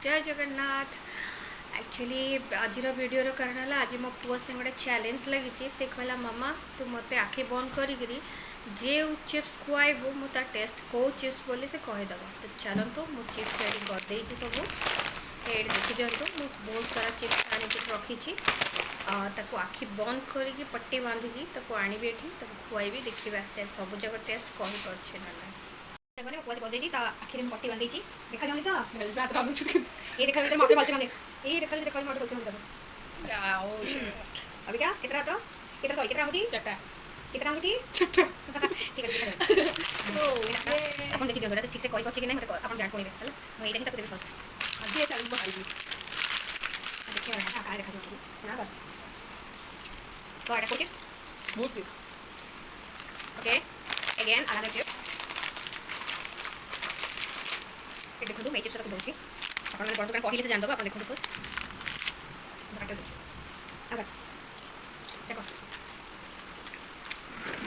जय जगन्नाथ। एक्चुअली आज वीडियो कारण है आज मो पुआ से गोटे चैलेंज लगी से कहला मामा तू मत आखि बंद करी जे चिप्स खुआबू मु तार टेस्ट कौ चिप्स बोली से कहीदेव। तो चलतु मु चिप्स रेडी करदे सब ये देखी दिंतु मु बहुत सारा चिप्स आनी रखी आखि बंद करके पट्टी बांधिकी आनी ये खुआबी देखा से सब जगह टेस्ट कहीपर ना देखो मैं कुछ बजे आखिर में पट्टी बांधी देखा जाऊँगी तो ये देखा मैं मात्र भलसे बांधे ये देखा देखा मात्र भलसे बांधे अभी क्या कितना तो कितना सॉरी कितना अंगूठी चट्टा कितना अंगूठी चट्टा ठीक है तो अपन देखि दियो ठीक से कॉल करछि कि नहीं अपन जान सुनिबे चल मैं एटा ही तक देबे फर्स्ट आज ये चल बहाई देखिए मैं का देखा दियो ना कर तो एटा चिप्स बहुत ओके अगेन अनदर चिप्स देखो मैं चिप्स तक दूसरी अपन बड़ दुकान कहले से जान दो अपन देखो फर्स्ट अगर देखो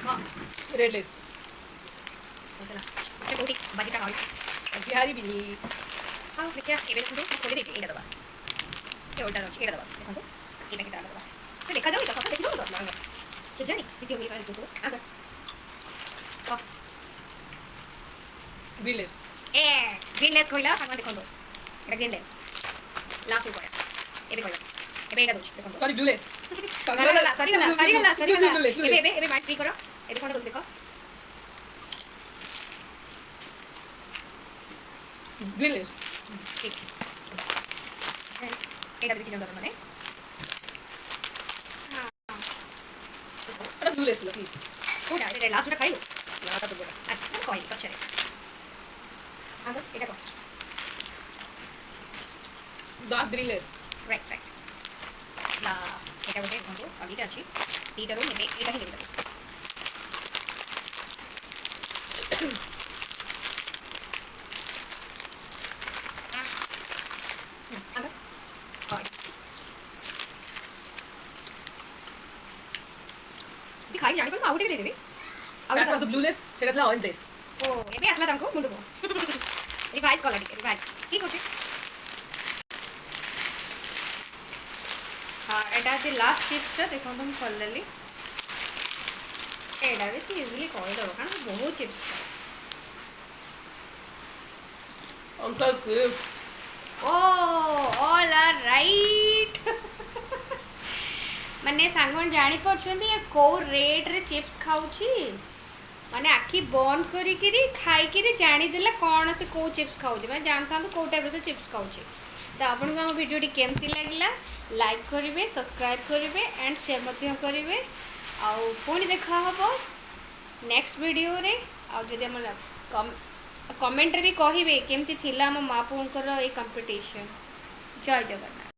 हां रेड लेस चला ये कोटी बाजी का हाल बिहारी भी नहीं हां देखिए ये देखो खोले देते ये दबा ये उल्टा रखिए ये दबा देखो ये पैकेट डाल दबा तो देखा जाओ तो देखो तो मांगा तो जानी देखिए मेरे पास जो अगर हां ग्रीन लेस ग्रीन लेस कहला सामान देखो এটা গ্রিন লেস লাস্ট উপরে এবে কইবা এবে এটা দোছ দেখো সরি ব্লু লেস সরি এবে মার্ক ক্লিক করো এবে কোনটা দোছ দেখো গ্রিন লেস ঠিক এটা দেখি যাও মানে হ্যাঁ এটা ব্লু লেস লো প্লিজ কোনটা এটা লাস্ট ওটা খাইলো না তা তো বড় আচ্ছা কই আচ্ছা রে আগে এটা কো ডার্ক গ্রিন লেস রাইট লা এটা বলে বন্ধু আগিটা আছে এইটারও নেবে এটা নেবে खाई जाने पर आउट दे देबे that was the blue list সেটা ছিল অরেঞ্জ লেস ओ एबे আসলা তামকো মুন্ডু রিভাইজ কলা টিকে রিভাইজ কি করছে हां एटा जे लास्ट चिप्सटा देखो तुम खोल लेली एटा भी सी इजीली खोल दो कारण बहुत चिप्स अंकल के ओ ऑल आर राइट माने सांगन जानि पड़छंदी ये को रेट रे चिप्स खाउची माने आखि बंद करी करी खाई करी जानि देला कोन से को चिप्स खाउची माने जानता तो को टाइप रे चिप्स खाउची तो आपन को हम वीडियो टी केमती लागला लाइक करिवे सब्सक्राइब करिवे एंड शेयर मध्य करिवे आ पुणी देखा हबो नेक्स्ट वीडियो रे आ जदि हम कमेंट रे भी कहिवे केमती थिला हम मापुंकर ए कंपटीशन जय जगन्नाथ।